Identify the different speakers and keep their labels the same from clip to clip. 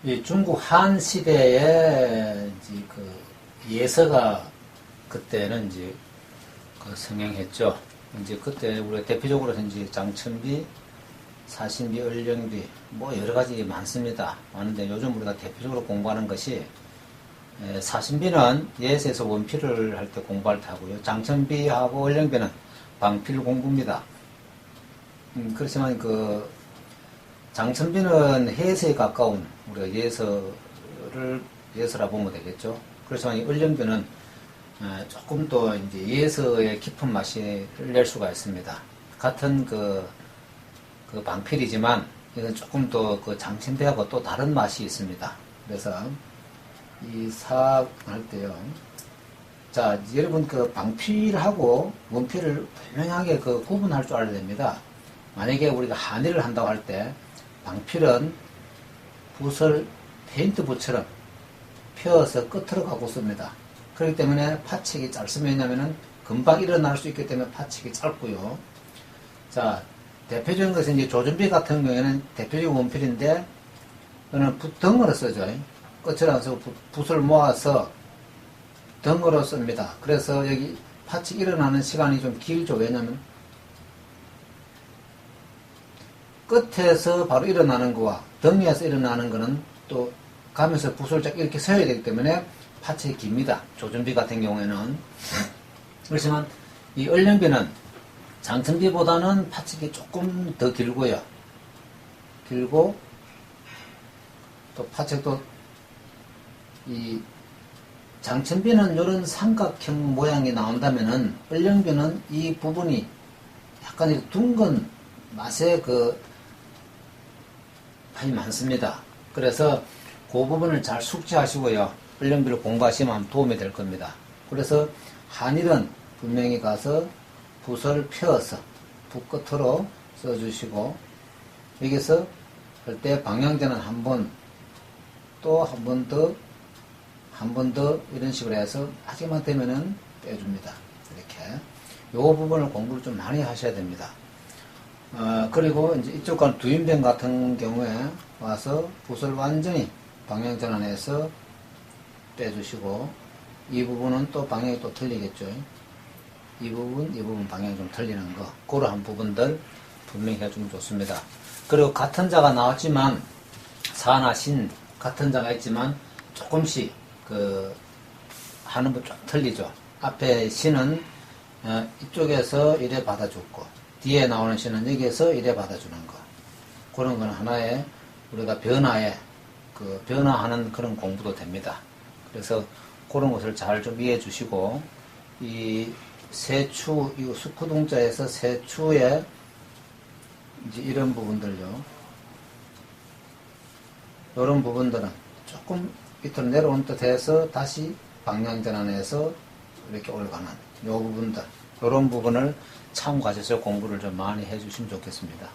Speaker 1: 이 중국 한 시대에 이제 그 예서가 그때는 이제 그 성행했죠. 이제 그때 우리가 대표적으로 이제 장천비, 사신비, 을령비 뭐 여러 가지 많습니다. 많은데 요즘 우리가 대표적으로 공부하는 것이 사신비는 예서에서 원필을 할 때 공부할 때 하고요. 장천비하고 을령비는 방필 공부입니다. 그렇지만 그 장천비는 해서에 가까운 우리가 예서라 보면 되겠죠. 그렇지만 이 을령비는 조금 더 이제 예서의 깊은 맛을 낼 수가 있습니다. 같은 그 방필이지만 이건 조금 더 그 장천비하고 또 다른 맛이 있습니다. 그래서 이 사할 때요. 자, 여러분 그 방필하고 원필을 분명하게 그 구분할 줄 알아야 됩니다. 만약에 우리가 한의를 한다고 할 때 방필은 붓을 페인트붓처럼 펴서 끝으로 가고 씁니다. 그렇기 때문에 파책이 짧으면 왜냐면은 금방 일어날 수 있기 때문에 파책이 짧고요. 자, 대표적인 것은 이제 조준비 같은 경우에는 대표적인 원필인데 이거는 붓덩어로 쓰죠. 끝으로 안 쓰고 붓을 모아서 덩어로 씁니다. 그래서 여기 파책이 일어나는 시간이 좀 길죠. 왜냐면 끝에서 바로 일어나는 거와 덩이에서 일어나는 거는 또 가면서 붓을 쫙 이렇게 서야 되기 때문에 파책이 깁니다. 조준비 같은 경우에는. 그렇지만 이 을령비는 장천비보다는 파책이 조금 더 길고요. 길고 또 파책도 이 장천비는 이런 삼각형 모양이 나온다면은 을령비는 이 부분이 약간 이렇게 둥근 맛의 그 많이 많습니다. 그래서 그 부분을 잘 숙지하시고요. 을령비를 공부하시면 도움이 될 겁니다. 그래서 한일은 분명히 가서 붓을 펴서 붓 끝으로 써주시고 여기서 할 때 방향제는 한 번, 또 한 번 더, 한 번 더 이런 식으로 해서 하기만 되면은 빼줍니다. 이렇게. 요 부분을 공부를 좀 많이 하셔야 됩니다. 그리고 이제 이쪽 간 두인병 같은 경우에 와서 붓을 완전히 방향 전환해서 빼주시고 이 부분은 또 방향이 또 틀리겠죠. 이 부분 방향이 좀 틀리는 거 그러한 부분들 분명히 해주면 좋습니다. 그리고 같은 자가 나왔지만 사나 신 같은 자가 있지만 조금씩 그 하는 법 좀 틀리죠. 앞에 신은 이쪽에서 이래 받아줬고 뒤에 나오는 신은 여기에서 이래 받아주는 거. 그런 건 하나의 우리가 변화하는 그런 공부도 됩니다. 그래서 그런 것을 잘 좀 이해해 주시고, 이 세추, 이 수쿠동자에서 세추의 이제 이런 부분들요. 이런 부분들은 조금 밑으로 내려온 듯 해서 다시 방향전환해서 이렇게 올라가는 요 부분들, 이런 부분을 참고하셔서 공부를 좀 많이 해주시면 좋겠습니다.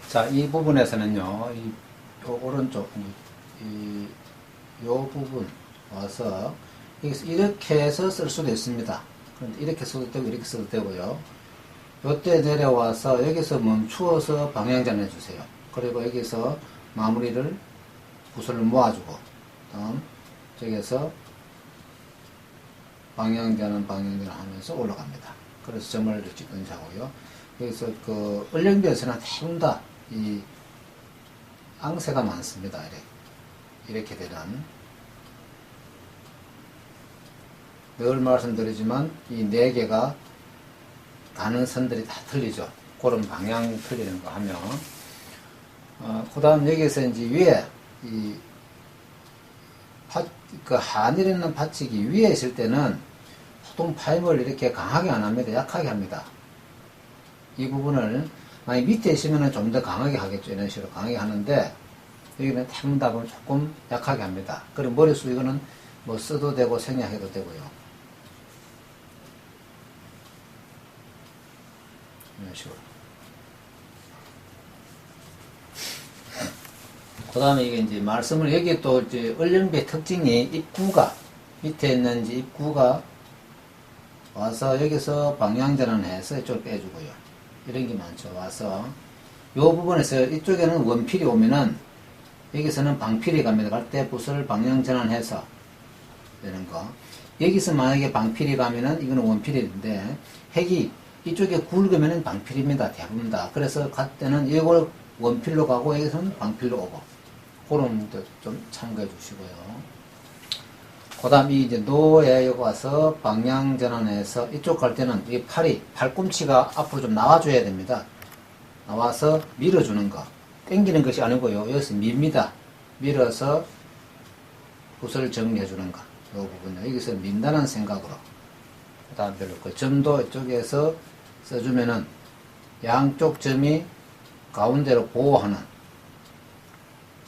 Speaker 1: 자, 이 부분에서는요, 요 오른쪽, 요 부분 와서, 여기서 이렇게 해서 쓸 수도 있습니다. 그런데 이렇게 써도 되고, 이렇게 써도 되고요. 요때 내려와서 여기서 멈추어서 방향전 해주세요. 그리고 여기서 마무리를 붓을 모아주고, 다음, 저기에서 방향전은 하면서 올라갑니다. 그래서 점을 이렇게 찍든지 하고요. 여기서 그 을령비에서는 대부분 다 이 앙세가 많습니다. 이렇게 되는. 늘 말씀드리지만 이 네 개가 가는 선들이 다 틀리죠. 그런 방향 틀리는 거 하면. 그 다음 여기서 이제 위에 그 하늘에 있는 받치기 위에 있을 때는 보통 파임을 이렇게 강하게 안 합니다. 약하게 합니다. 이 부분을 만약 밑에 있으면 좀 더 강하게 하겠죠. 이런 식으로 강하게 하는데 여기는 대부분 다 보면 조금 약하게 합니다. 그리고 머릿수 이거는 뭐 써도 되고 생략해도 되고요. 이런 식으로. 그 다음에 이게 이제 말씀을 여기 또 이제 을령비의 특징이 입구가 밑에 있는 이제 입구가 와서 여기서 방향전환해서 이쪽을 빼주고요. 이런 게 많죠. 와서 이 부분에서 이쪽에는 원필이 오면은 여기서는 방필이 갑니다. 갈 때 붓을 방향전환해서 되는 거. 여기서 만약에 방필이 가면은 이거는 원필인데 핵이 이쪽에 굵으면은 방필입니다. 대부분 다. 그래서 갈 때는 이걸 원필로 가고 여기서는 방필로 오고 그런 것도 좀 참고해 주시고요. 그 다음 이제 노에 여기 와서 방향전환해서 이쪽 갈 때는 이 팔꿈치가 앞으로 좀 나와줘야 됩니다. 나와서 밀어주는 거. 당기는 것이 아니고요. 여기서 밉니다. 밀어서 붓을 정리해주는 거. 이 부분요. 여기서 민다는 생각으로. 그 다음 별로 그 점도 이쪽에서 써주면은 양쪽 점이 가운데로 보호하는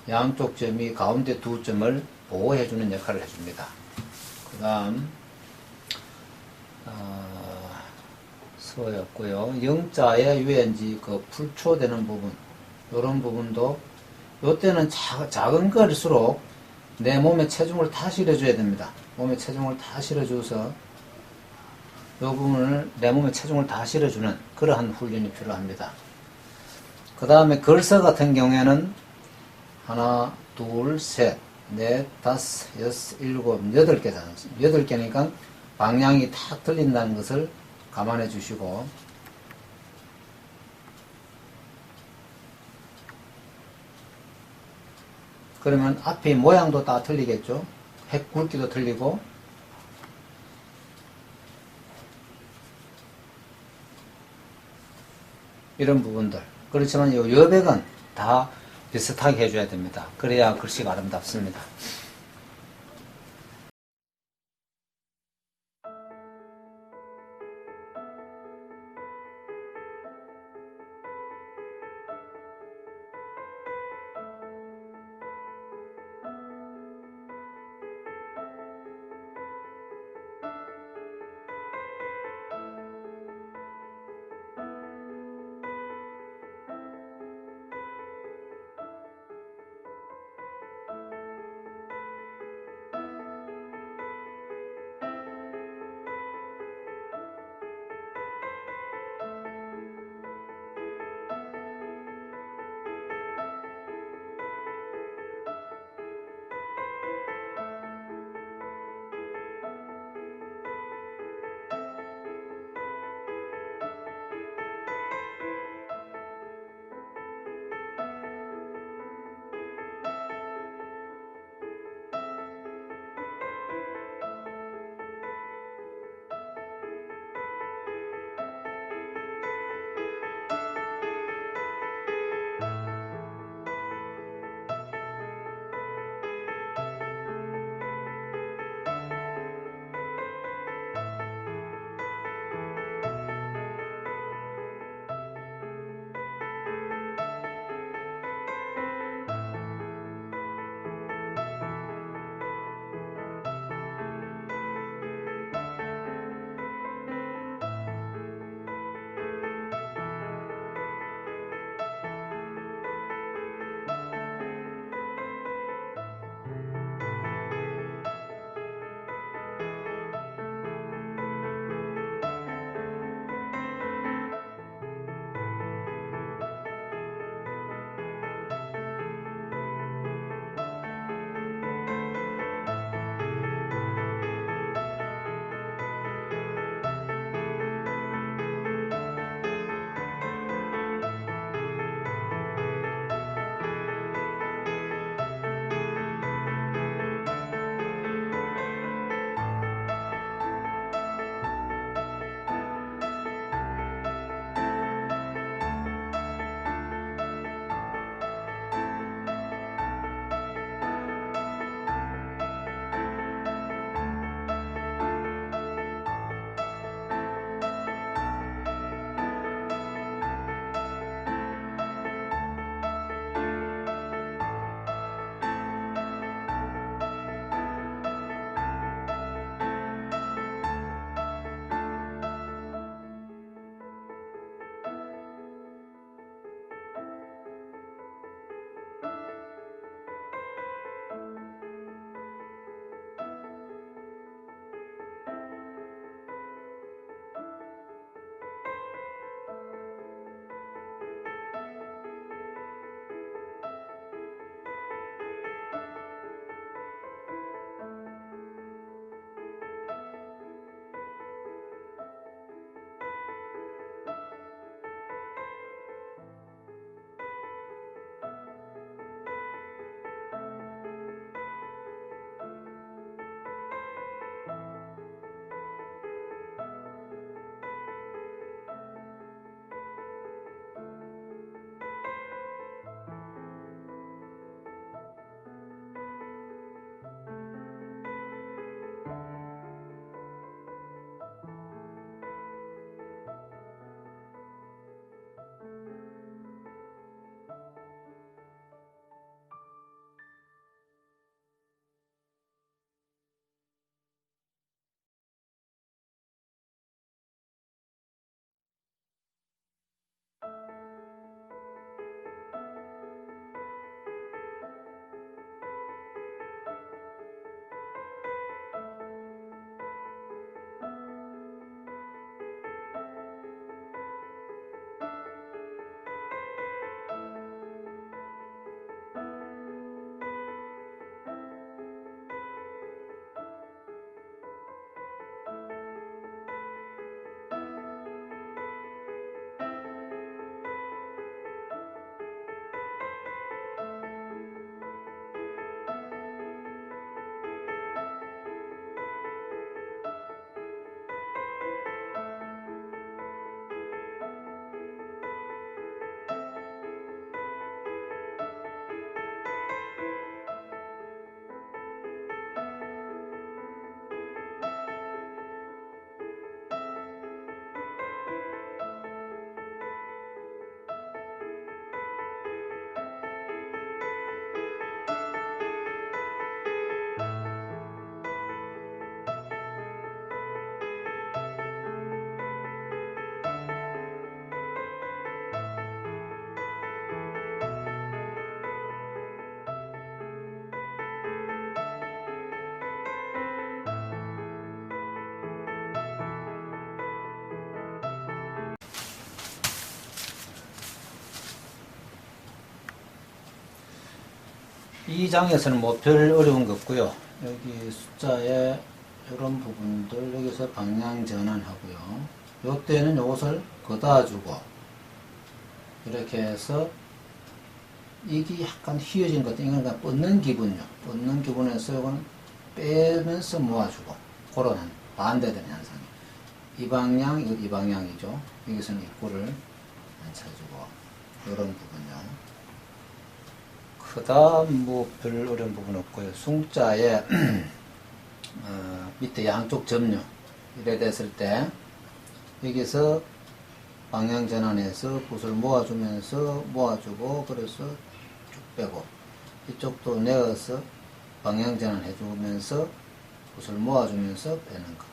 Speaker 1: 양쪽 점이 가운데 두 점을 보호해주는 역할을 해줍니다. 그 다음 서였고요. 영자의 위엔지 그 풀초되는 부분 이런 부분도 요때는 작은 거일수록 내 몸에 체중을 다 실어줘야 됩니다. 몸에 체중을 다 실어줘서 이 부분을 내 몸에 체중을 다 실어주는 그러한 훈련이 필요합니다. 그 다음에 걸서 같은 경우에는 하나, 둘, 셋, 넷, 다섯, 여섯, 일곱, 8개잖아요. 8개니까 방향이 탁 틀린다는 것을 감안해 주시고 그러면 앞에 모양도 다 틀리겠죠. 핵 굵기도 틀리고 이런 부분들. 그렇지만 이 여백은 다 비슷하게 해줘야 됩니다. 그래야 글씨가 아름답습니다. 이 장에서는 뭐 별 어려운 거 없고요. 여기 숫자에 이런 부분들 여기서 방향 전환하고요. 요때는 요것을 걷어주고 이렇게 해서 이게 약간 휘어진 것 같은 이건 그냥 뻗는 기분이요. 뻗는 기분에서 이거는 빼면서 모아주고 그런 반대되는 현상이에요. 이 방향, 이거 이 방향이죠. 여기서는 입구를 앉혀주고 이런 부분요. 그다음 뭐 별 어려운 부분 없고요. 숭자에 밑에 양쪽 점요 이래 됐을 때 여기서 방향 전환해서 붓을 모아주면서 모아주고 그래서 쭉 빼고 이쪽도 내어서 방향 전환해주면서 붓을 모아주면서 빼는 거.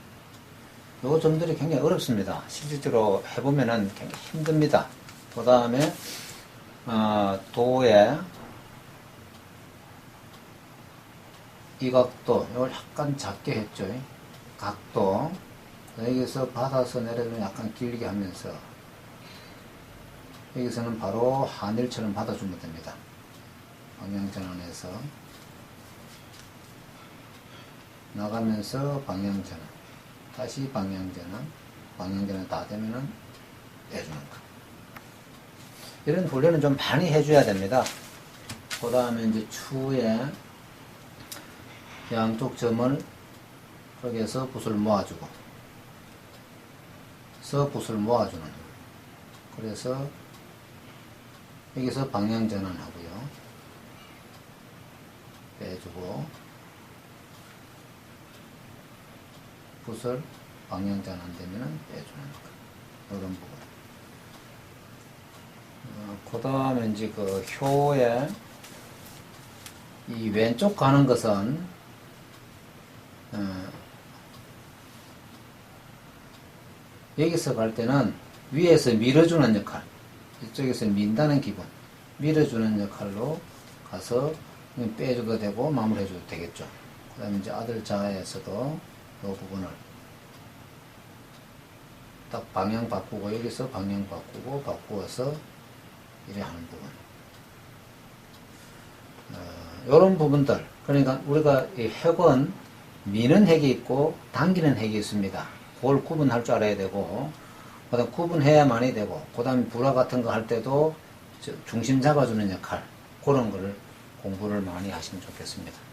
Speaker 1: 요 점들이 굉장히 어렵습니다. 실질적으로 해보면은 굉장히 힘듭니다. 그 다음에 도에 이 각도 이걸 약간 작게 했죠. 각도 여기서 받아서 내려주면 약간 길게 하면서 여기서는 바로 하늘처럼 받아주면 됩니다. 방향전환해서 나가면서 방향전환 다시 방향전환 다 되면은 빼주는 거. 이런 훈련은 좀 많이 해줘야 됩니다. 그 다음에 이제 추에 양쪽 점을 여기에서 붓을 모아주고 붓을 모아주는 거. 그래서 여기서 방향 전환하고요. 빼주고 붓을 방향 전환되면 빼주는 거. 이런 부분. 그 다음에 이제 그 효에 이 왼쪽 가는 것은 여기서 갈 때는 위에서 밀어주는 역할, 이쪽에서 민다는 기분, 밀어주는 역할로 가서 빼줘도 되고 마무리해줘도 되겠죠. 그 다음에 이제 아들 자에서도 이 부분을 딱 방향 바꾸고 여기서 방향 바꾸어서 이래 하는 부분. 이런 부분들, 그러니까 우리가 이 핵은 미는 핵이 있고 당기는 핵이 있습니다. 그걸 구분할 줄 알아야 되고, 그 다음 구분해야만이 되고, 그 다음에 불화 같은 거 할 때도 중심 잡아주는 역할, 그런 거를 공부를 많이 하시면 좋겠습니다.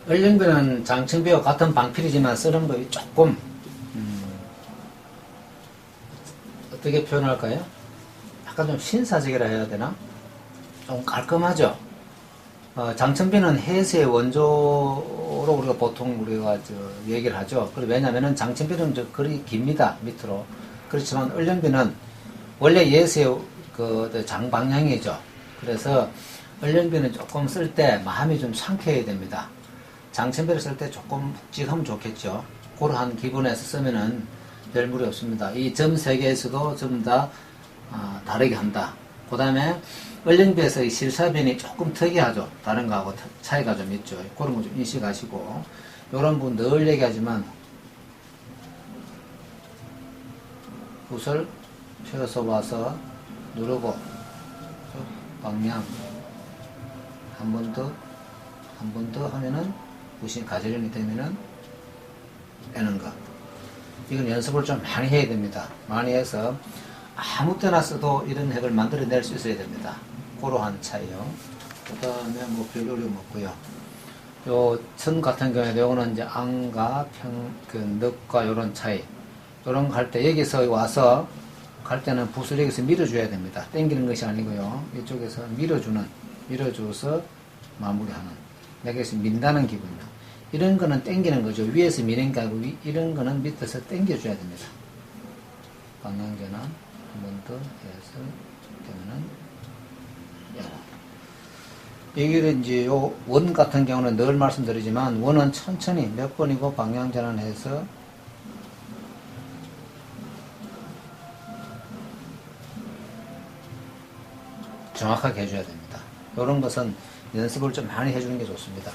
Speaker 1: 얼령비는 장청비와 같은 방필이지만 쓰는 법이 조금 어떻게 표현할까요? 약간 좀 신사적이라 해야 되나? 좀 깔끔하죠. 장청비는 해수의 원조로 우리가 보통 얘기를 하죠. 왜냐면은 장청비는 거리 깁니다. 밑으로. 그렇지만 얼령비는 원래 예수의 장방향이죠. 그래서 얼령비는 조금 쓸 때 마음이 좀 상쾌해야 됩니다. 장청비를 쓸 때 조금 묵직하면 좋겠죠. 그러한 기분에서 쓰면은 별 무리 없습니다. 이 점 3개에서도 좀 다 다르게 한다. 그 다음에 얼령비에서 이 실사변이 조금 특이하죠. 다른 거하고 차이가 좀 있죠. 그런 거 좀 인식하시고, 요런 부분 늘 얘기하지만 붓을 펴서 와서 누르고 방향 한 번 더 하면은 붓이 가지런히 되면은 빼는 거. 이건 연습을 좀 많이 해야 됩니다. 많이 해서 아무 때나 써도 이런 핵을 만들어낼 수 있어야 됩니다. 그러한 차이요. 그 다음에 뭐 별 어려움 없고요. 요 천 같은 경우에도 요거는 이제 ang과 늑과 요런 차이. 요런 거 할 때 여기서 와서 갈 때는 붓을 여기서 밀어줘야 됩니다. 당기는 것이 아니고요. 이쪽에서 밀어줘서 마무리하는. 내가 여기서 민다는 기분이요. 이런 거는 당기는 거죠. 위에서 미는 게 아니고 이런 거는 밑에서 당겨줘야 됩니다. 방향전환 한 번 더 해서 되면은 여기를 이제 요 원 같은 경우는 늘 말씀드리지만 원은 천천히 몇 번이고 방향전환해서 정확하게 해줘야 됩니다. 이런 것은 연습을 좀 많이 해주는 게 좋습니다.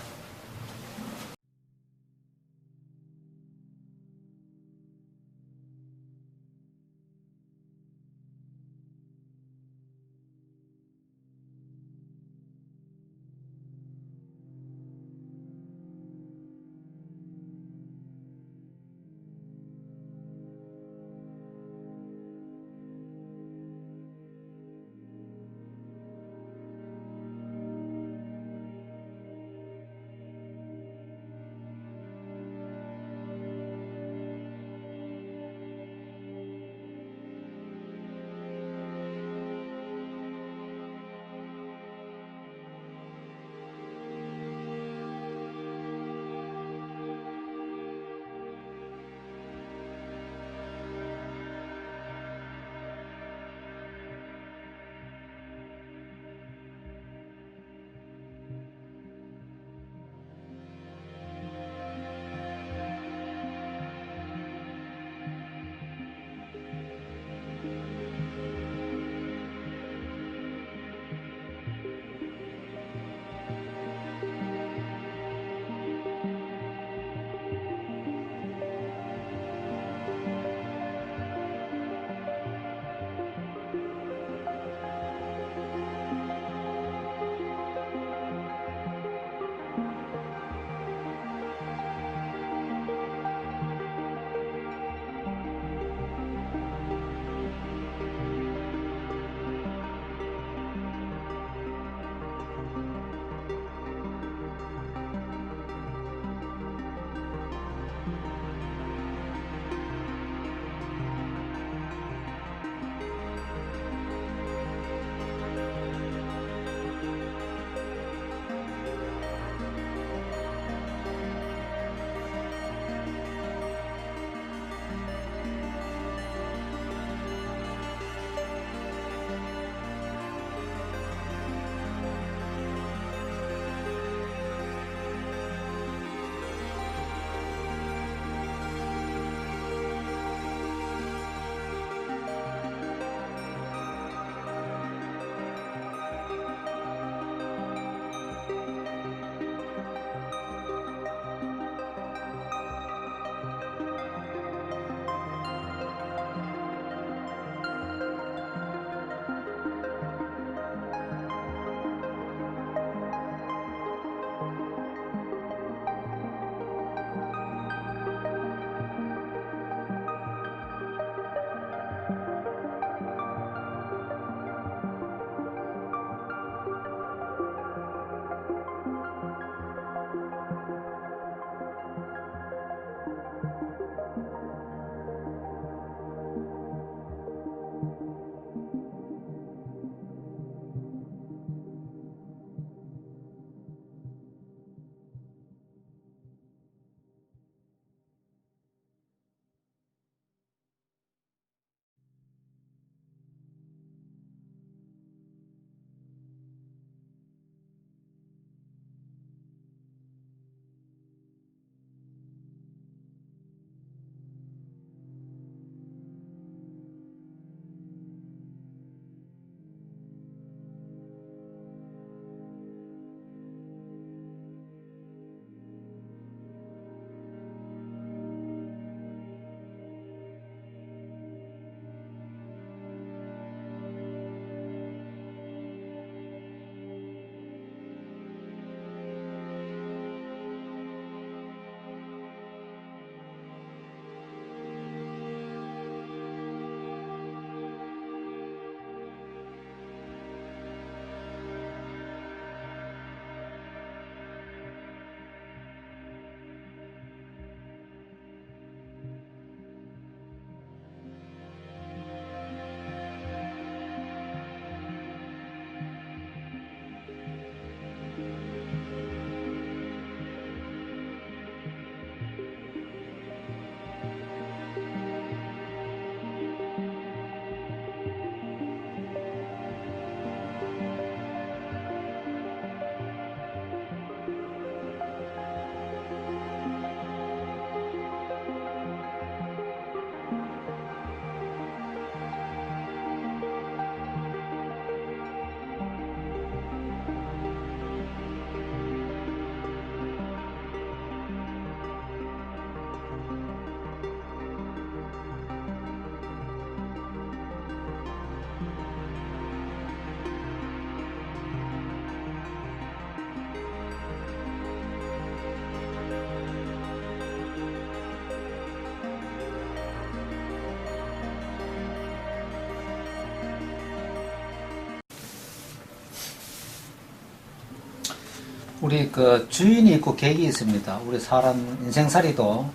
Speaker 1: 우리 그 주인이 있고 객이 있습니다. 우리 사람 인생살이도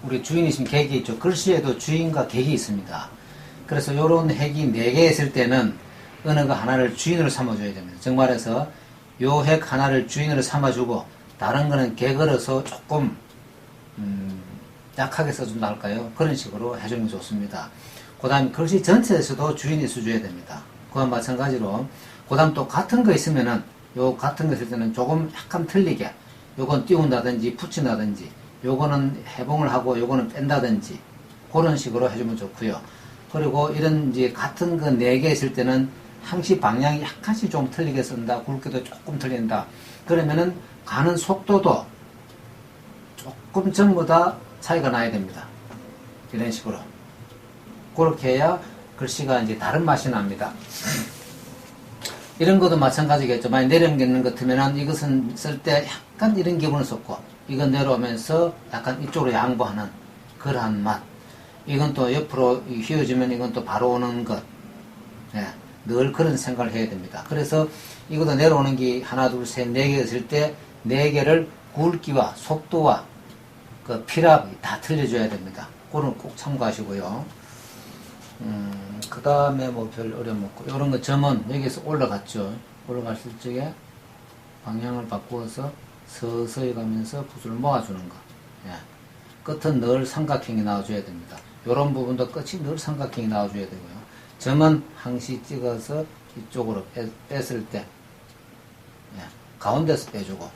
Speaker 1: 우리 주인이 있으면 객이 있죠. 글씨에도 주인과 객이 있습니다. 그래서 요런 핵이 4개 있을 때는 어느 거 하나를 주인으로 삼아줘야 됩니다. 즉 말해서 요 핵 하나를 주인으로 삼아주고 다른 거는 객으로서 조금 약하게 써준다 할까요? 그런 식으로 해주면 좋습니다. 그 다음 글씨 전체에서도 주인이 써줘야 됩니다. 그와 마찬가지로 그 다음 또 같은 거 있으면은 요 같은 거 있을 때는 조금 약간 틀리게 요건 띄운다든지 붙인다든지 요거는 해봉을 하고 요거는 뺀다든지 그런 식으로 해주면 좋고요. 그리고 이런 이제 같은 거 4개 있을 때는 항시 방향이 약간씩 좀 틀리게 쓴다. 굵기도 조금 틀린다. 그러면은 가는 속도도 조금 전부 다 차이가 나야 됩니다. 이런 식으로. 그렇게 해야 글씨가 이제 다른 맛이 납니다. 이런 것도 마찬가지겠죠. 많이 내려오는 것 같으면은 이것은 쓸 때 약간 이런 기분을 썼고, 이건 내려오면서 약간 이쪽으로 양보하는 그러한 맛. 이건 또 옆으로 휘어지면 이건 또 바로 오는 것. 예, 늘 그런 생각을 해야 됩니다. 그래서 이것도 내려오는 게 하나, 둘, 셋, 4개 있을 때 4개를 굵기와 속도와 그 필압이 다 틀려줘야 됩니다. 그건 꼭 참고하시고요. 그 다음에 뭐 별 어려움 없고, 요런 거 점은 여기서 올라갔죠. 올라갔을 적에 방향을 바꾸어서 서서히 가면서 붓을 모아주는 거. 예. 끝은 늘 삼각형이 나와줘야 됩니다. 요런 부분도 끝이 늘 삼각형이 나와줘야 되고요. 점은 항시 찍어서 이쪽으로 뺐을 때, 예. 가운데서 빼주고,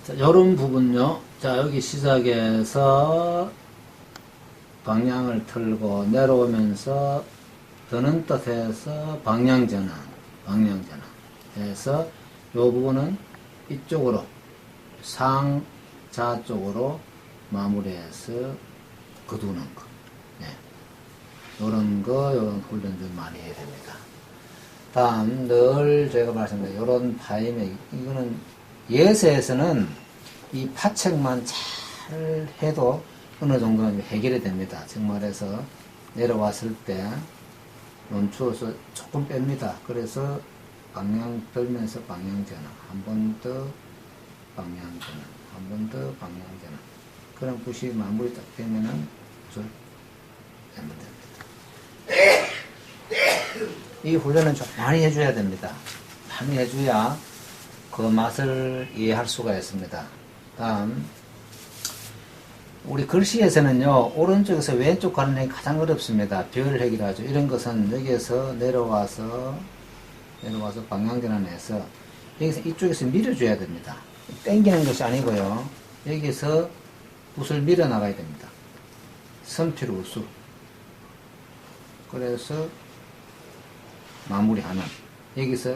Speaker 1: 자, 요런 부분요. 자, 여기 시작해서 방향을 틀고 내려오면서 드는 뜻해서 방향전환 해서 요 부분은 이쪽으로 상자 쪽으로 마무리해서 거두는 거. 네. 요런 훈련 좀 많이 해야 됩니다. 다음, 늘 제가 말씀드린 요런 타임에, 이거는 예세에서는 이 파책만 잘 해도 어느 정도는 해결이 됩니다. 정말해서 내려왔을 때 멈추어서 조금 뺍니다. 그래서 방향 들면서 방향전환, 한 번 더 방향전환, 한 번 더 방향전환. 그런 붓이 마무리 딱 되면은 줄 빼면 됩니다. 이 훈련은 좀 많이 해줘야 됩니다. 많이 해줘야 그 맛을 이해할 수가 있습니다. 다음, 우리 글씨에서는요, 오른쪽에서 왼쪽 가는 게 가장 어렵습니다. 별획이라 하죠. 이런 것은 여기에서 내려와서 방향전환해서 여기서 이쪽에서 밀어줘야 됩니다. 당기는 것이 아니고요. 여기서 붓을 밀어 나가야 됩니다. 선필 우수. 그래서 마무리하는. 여기서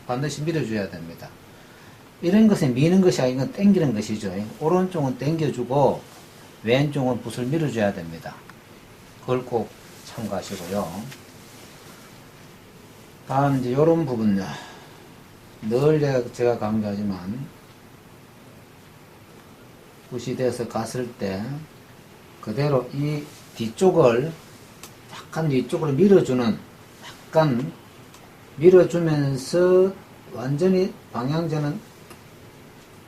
Speaker 1: 반드시 밀어줘야 됩니다. 이런 것은 미는 것이 아니고 당기는 것이죠. 오른쪽은 당겨주고 왼쪽은 붓을 밀어줘야 됩니다. 그걸 꼭 참고하시고요. 다음 이제 이런 부분요. 늘 제가 강조하지만 붓이 돼서 갔을 때 그대로 이 뒤쪽을 약간 뒤쪽으로 약간 밀어주면서 완전히 방향전환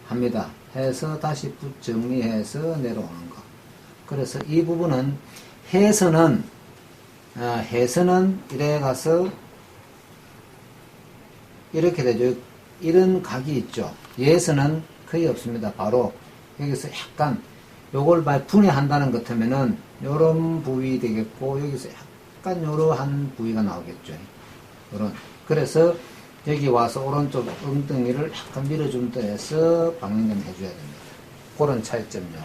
Speaker 1: 합니다. 해서 다시 붓 정리해서 내려오는 거. 그래서 이 부분은 해서는 이래 가서 이렇게 되죠. 이런 각이 있죠. 예서는 거의 없습니다. 바로 여기서 약간 요걸 분해한다는 것 같으면은 요런 부위 되겠고 여기서 약간 요러한 부위가 나오겠죠. 요런. 그래서 여기 와서 오른쪽 엉덩이를 약간 밀어준 데에서 방향전 해줘야 됩니다. 그런 차이점요.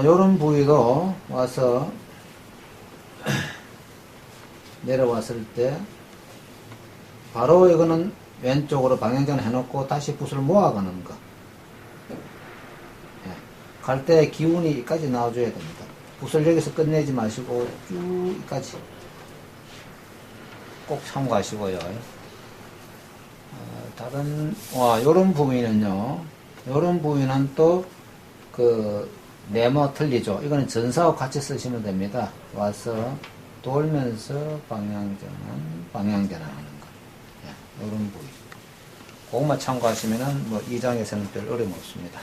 Speaker 1: 요런 부위도 와서 내려왔을 때 바로 이거는 왼쪽으로 방향전 해놓고 다시 붓을 모아가는 거. 갈 때 기운이 여기까지 나와줘야 됩니다. 붓을 여기서 끝내지 마시고 쭉 여기까지 꼭 참고하시고요. 요런 부위는요, 요런 부위는 또, 네모 틀리죠. 이거는 전사하고 같이 쓰시면 됩니다. 와서 돌면서 방향전환 하는 거. 요런 부위. 그것만 참고하시면은, 이 장에서는 별 어려움 없습니다.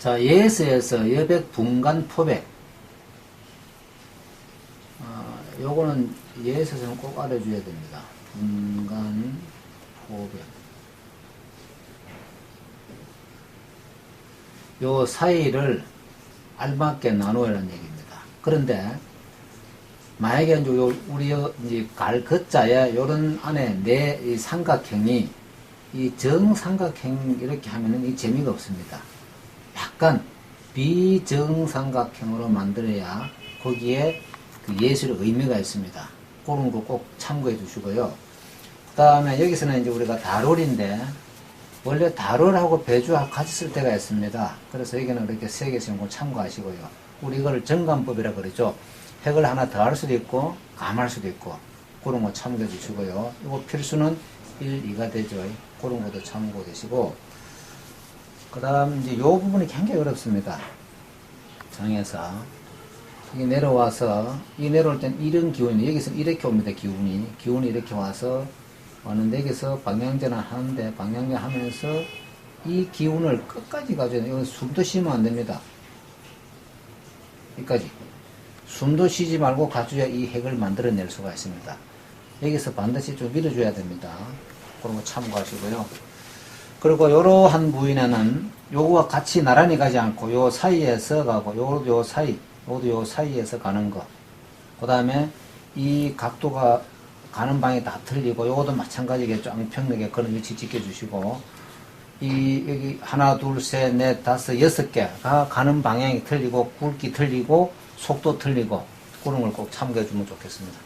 Speaker 1: 자, 예서에서 여백 분간 포백. 요거는 예서에서는 꼭 알아줘야 됩니다. 분간 포백. 요 사이를 알맞게 나누라는 얘기입니다. 그런데 만약에 이제 우리 이제 갈 걷자에 요런 안에 이 삼각형이 이 정삼각형 이렇게 하면은 이 재미가 없습니다. 약간 비정삼각형으로 만들어야 거기에 그 예술의 의미가 있습니다. 그런 거 꼭 참고해 주시고요. 그 다음에 여기서는 이제 우리가 다롤인데 원래 다롤하고 배주하고 같이 쓸 때가 있습니다. 그래서 여기는 이렇게 세 개 쓰는 거 참고하시고요. 우리 이걸 정관법이라 그러죠. 획을 하나 더 할 수도 있고 감할 수도 있고 그런 거 참고해 주시고요. 이거 필수는 1, 2가 되죠. 그런 것도 참고해 주시고 그 다음 이제 요 부분이 굉장히 어렵습니다. 정해서 여기 내려와서 이 내려올 땐 이런 기운이 여기서 이렇게 옵니다. 기운이 이렇게 와서 왔는데 여기서 방향전환 하는데 방향전 하면서 이 기운을 끝까지 가져야 돼요. 이건 숨도 쉬면 안 됩니다. 여기까지 숨도 쉬지 말고 가져야 이 핵을 만들어낼 수가 있습니다. 여기서 반드시 좀 밀어줘야 됩니다. 그런 거 참고하시고요. 그리고 이러한 부위는 요거와 같이 나란히 가지 않고 요 사이에서 가고 요것도 요 사이, 요것도 요 사이에서 가는 거. 그 다음에 이 각도가 가는 방이 다 틀리고 요것도 마찬가지겠죠. 앙평하게 그런 위치 지켜주시고 여기 하나, 둘, 셋, 넷, 다섯, 6개가 가는 방향이 틀리고 굵기 틀리고 속도 틀리고 그런 걸 꼭 참고해 주면 좋겠습니다.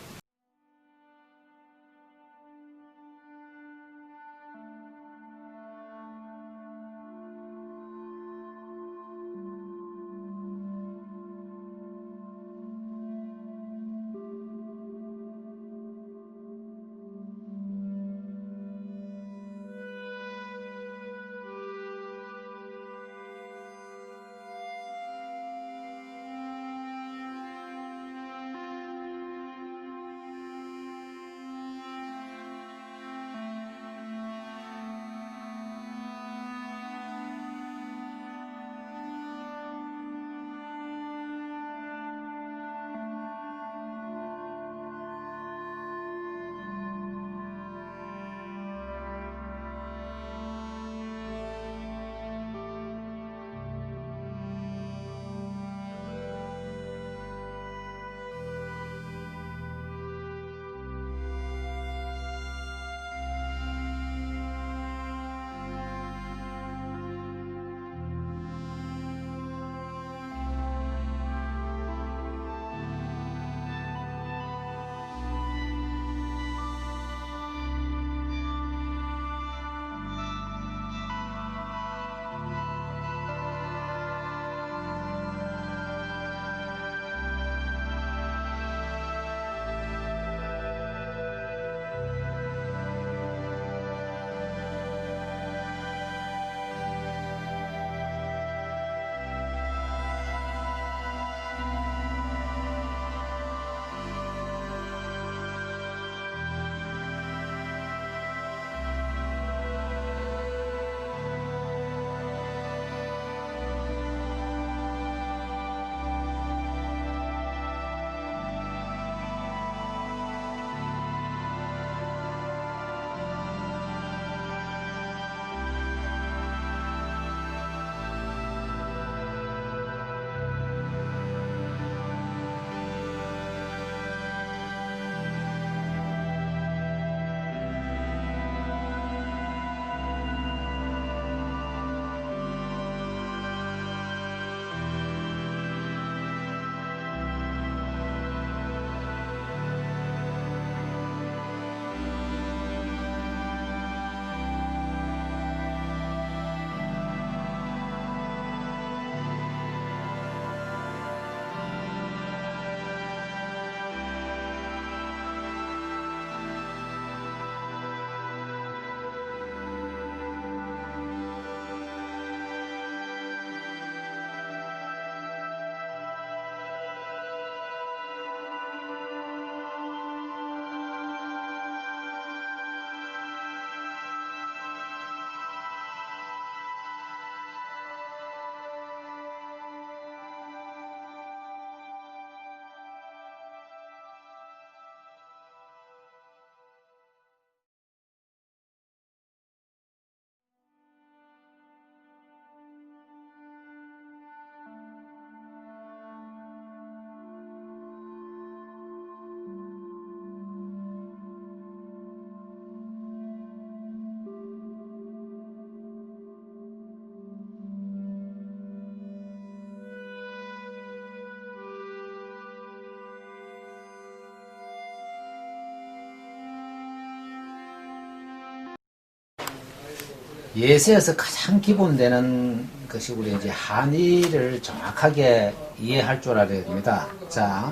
Speaker 1: 예세에서 가장 기본되는 것이 우리 이제 한의를 정확하게 이해할 줄 알아야 됩니다. 자,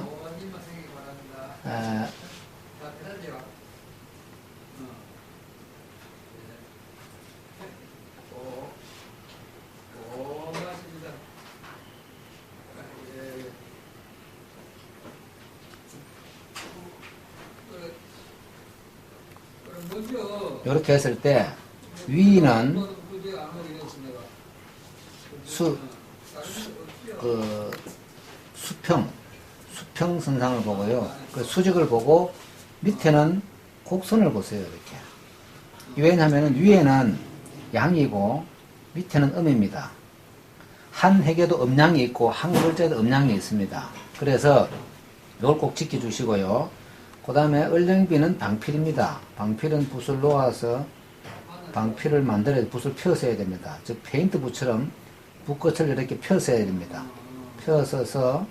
Speaker 1: 이렇게 했을 때 위는 수평 선상을 보고요. 그 수직을 보고 밑에는 곡선을 보세요. 이렇게. 왜냐하면 위에는 양이고 밑에는 음입니다. 한 획에도 음양이 있고 한 글자에도 음양이 있습니다. 그래서 이걸 꼭 지켜주시고요. 그 다음에 을령비는 방필입니다. 방필은 붓을 놓아서 방필을 만들어야 붓을 펴서 해야 됩니다. 즉 페인트 붓처럼 붓끝을 이렇게 펴서 해야 됩니다. 펴서서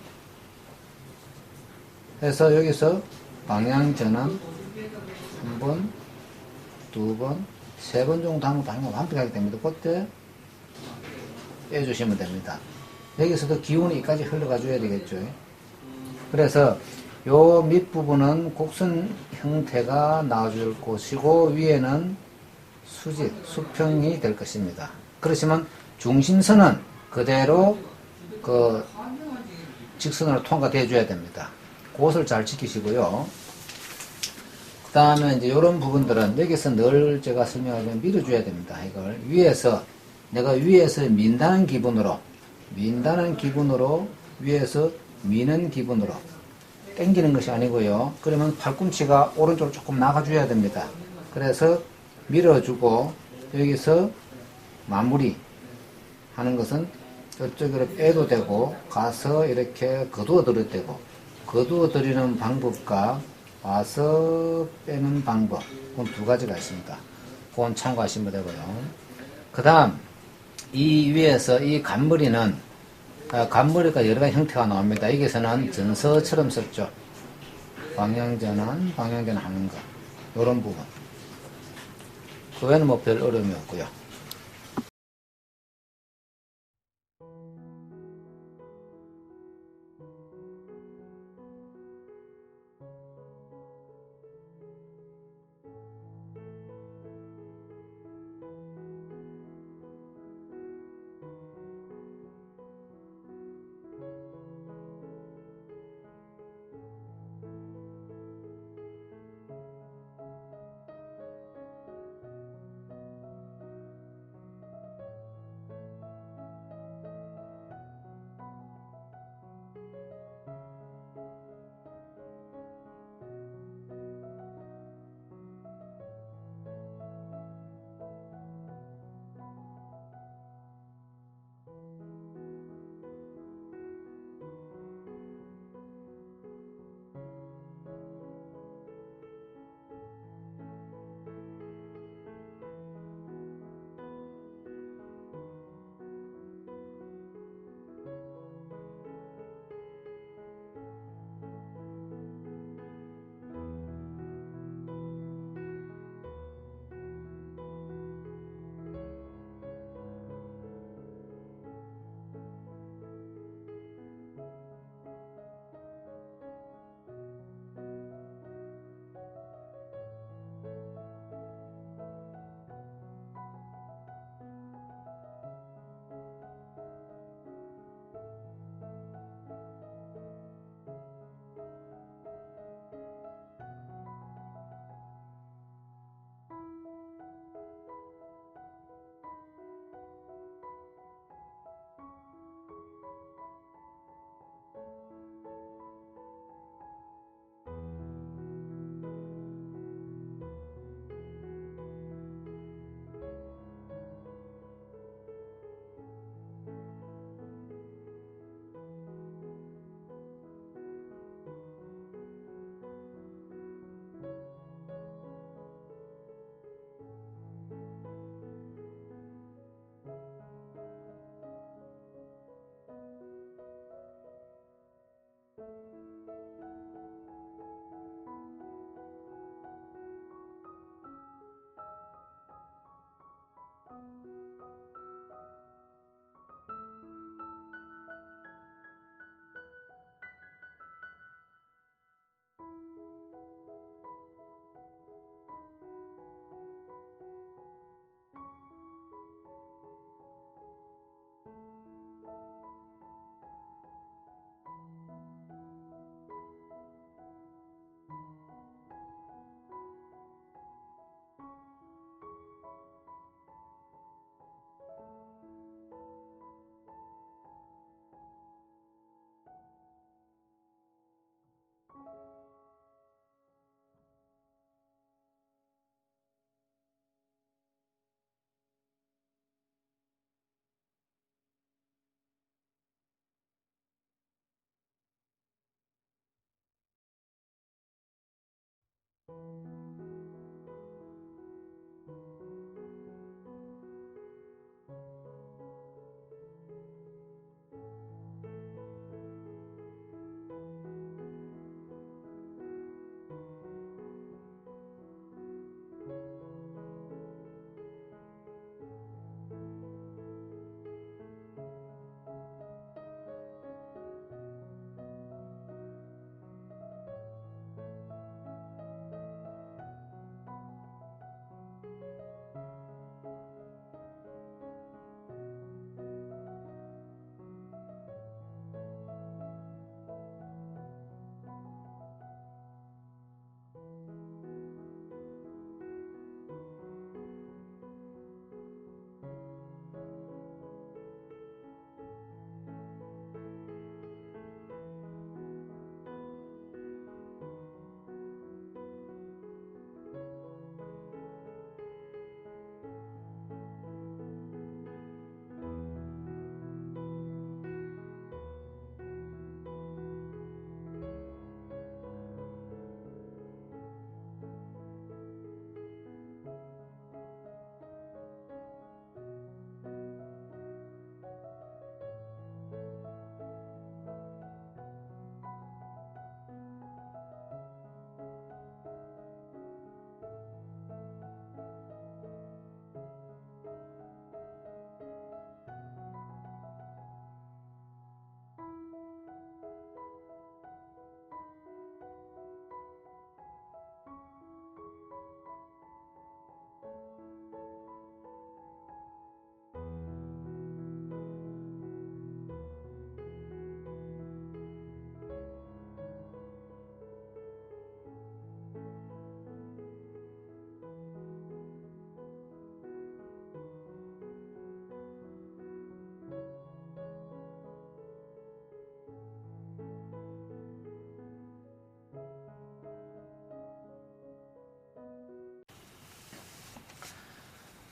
Speaker 1: 그래서 여기서 방향 전환 한 번, 두 번, 세 번 정도 하면 방향 완벽하게 됩니다. 그때 빼주시면 됩니다. 여기서도 기운이 여기까지 흘러가 줘야 되겠죠. 그래서 요 밑부분은 곡선 형태가 나와줄 곳이고 위에는 수직, 수평이 될 것입니다. 그렇지만 중심선은 그대로 그 직선으로 통과돼 줘야 됩니다. 그것을 잘 지키시고요. 그 다음에 이제 이런 부분들은 여기서 늘 제가 설명하면 밀어줘야 됩니다. 이걸 위에서 내가 위에서 민다는 기분으로 위에서 미는 기분으로 당기는 것이 아니고요. 그러면 팔꿈치가 오른쪽으로 조금 나가줘야 됩니다. 그래서 밀어주고 여기서 마무리 하는 것은 이쪽으로 빼도 되고 가서 이렇게 거두어 들여도 되고 거두어 들이는 방법과 와서 빼는 방법 그건 두 가지가 있습니다. 그건 참고하시면 되고요. 그 다음 이 위에서 이 간머리는 간머리가 여러 가지 형태가 나옵니다. 여기서는 전서처럼 썼죠. 방향전환 하는 거 이런 부분 그 외에는 뭐 별 어려움이 없고요.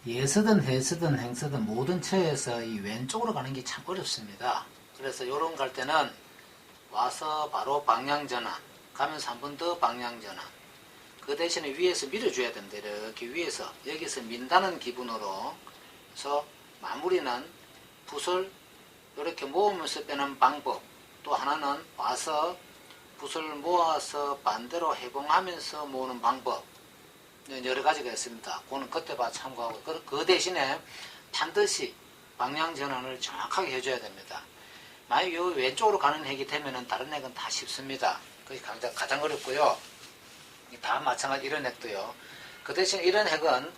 Speaker 1: 예서든 해서든 행서든 모든 처에서 이 왼쪽으로 가는 게 참 어렵습니다. 그래서 요런 갈 때는 와서 바로 방향 전환, 가면서 한 번 더 방향 전환. 그 대신에 위에서 밀어줘야 됩니다. 이렇게 위에서 여기서 민다는 기분으로 해서 마무리는 붓을 이렇게 모으면서 빼는 방법. 또 하나는 와서 붓을 모아서 반대로 해봉하면서 모으는 방법. 여러 가지가 있습니다. 그거는 그때 봐 참고하고 그 대신에 반드시 방향 전환을 정확하게 해줘야 됩니다. 만약 요 왼쪽으로 가는 핵이 되면은 다른 핵은 다 쉽습니다. 그게 가장 어렵고요. 다 마찬가지 이런 핵도요. 그 대신 이런 핵은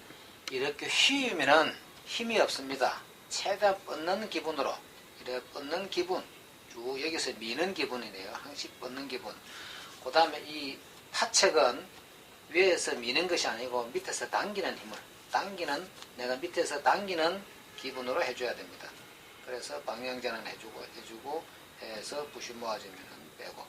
Speaker 1: 이렇게 휘우면은 힘이 없습니다. 최대한 뻗는 기분으로 이렇게 뻗는 기분 쭉 여기서 미는 기분이네요. 항상 뻗는 기분. 그 다음에 이 타책은 위에서 미는 것이 아니고 밑에서 당기는 힘을 내가 밑에서 당기는 기분으로 해줘야 됩니다. 그래서 방향전환 해주고 해서 붓이 모아지면 빼고.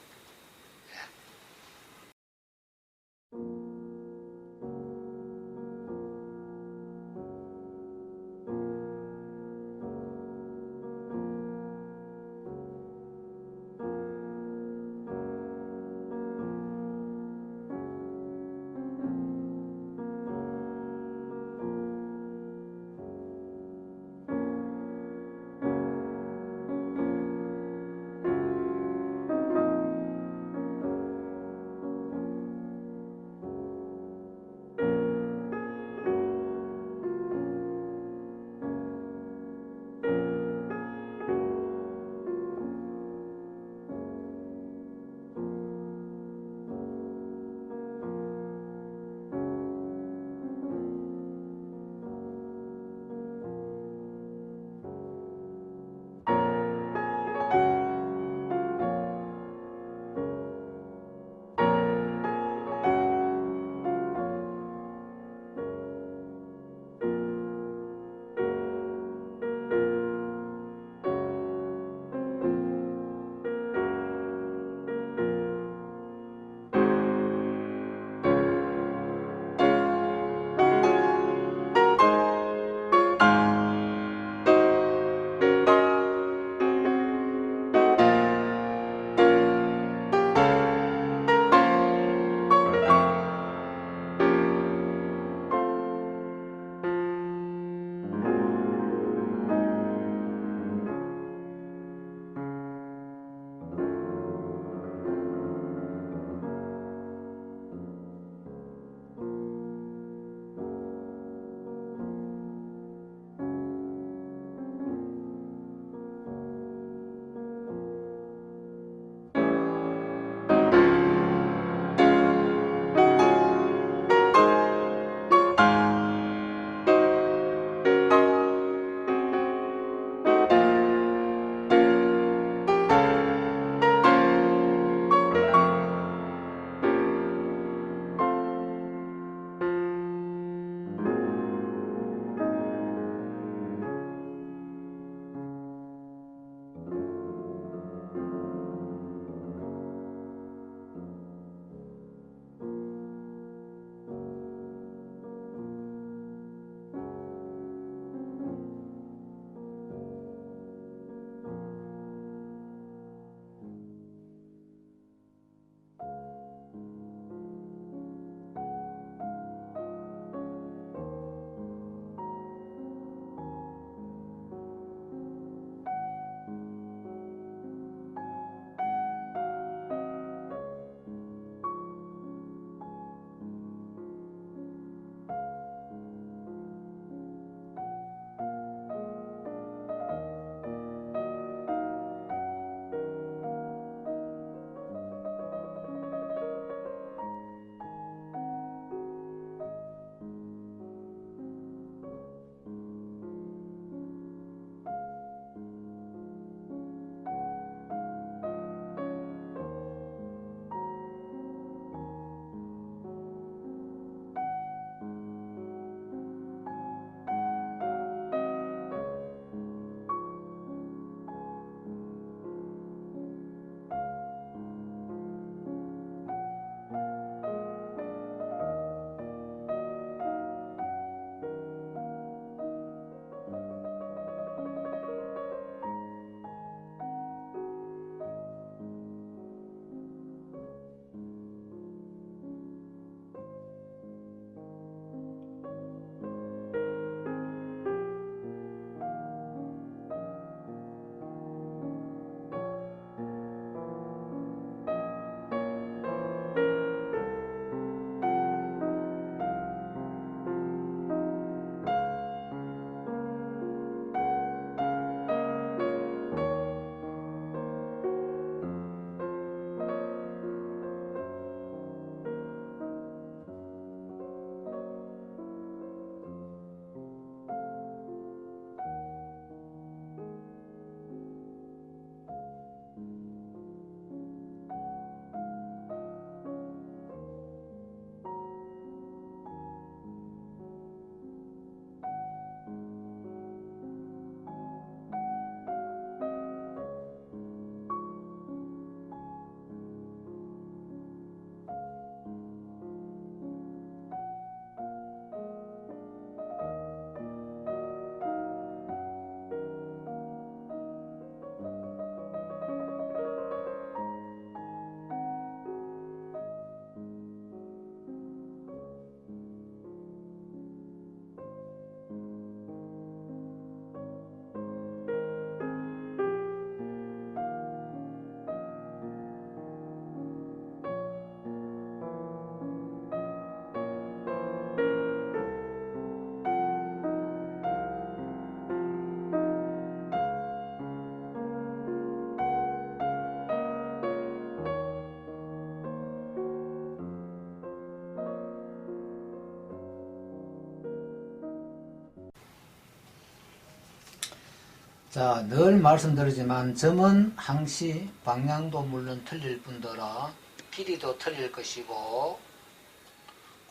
Speaker 1: 자, 늘 말씀드리지만 점은 항시 방향도 물론 틀릴 뿐더러 길이도 틀릴 것이고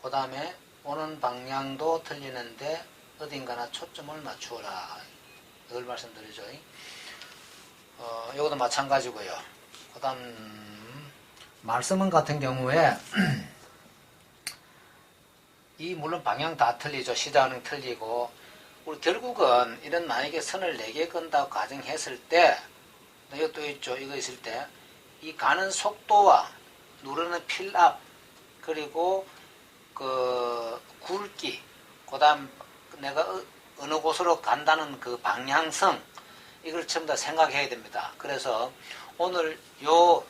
Speaker 1: 그 다음에 오는 방향도 틀리는데 어딘가나 초점을 맞추어라. 늘 말씀드리죠. 이것도 마찬가지고요. 그 다음 말씀은 같은 경우에 이 물론 방향 다 틀리죠. 시작은 틀리고 우리 결국은 이런 만약에 선을 4개 건다고 가정했을 때 이것도 있죠. 이거 있을 때 이 가는 속도와 누르는 필압 그리고 그 굵기 그 다음 내가 어느 곳으로 간다는 그 방향성 이걸 전부 다 생각해야 됩니다. 그래서 오늘 요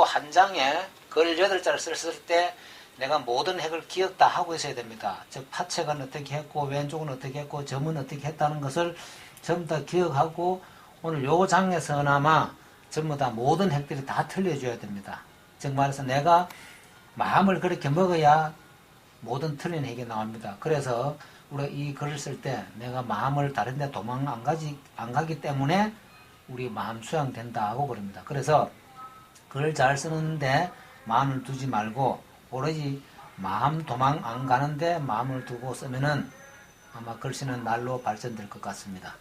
Speaker 1: 한 장에 글 8자를 썼을 때 내가 모든 핵을 기억 다 하고 있어야 됩니다. 즉 파책은 어떻게 했고 왼쪽은 어떻게 했고 점은 어떻게 했다는 것을 전부 다 기억하고 오늘 요 장에서나마 전부 다 모든 핵들이 다 틀려줘야 됩니다. 즉 말해서 내가 마음을 그렇게 먹어야 모든 틀린 핵이 나옵니다. 그래서 우리가 이 글을 쓸 때 내가 마음을 다른 데 도망 안 가기 때문에 우리 마음 수양된다 하고 그럽니다. 그래서 글을 잘 쓰는데 마음을 두지 말고 오로지 마음 도망 안 가는데 마음을 두고 쓰면은 아마 글씨는 날로 발전될 것 같습니다.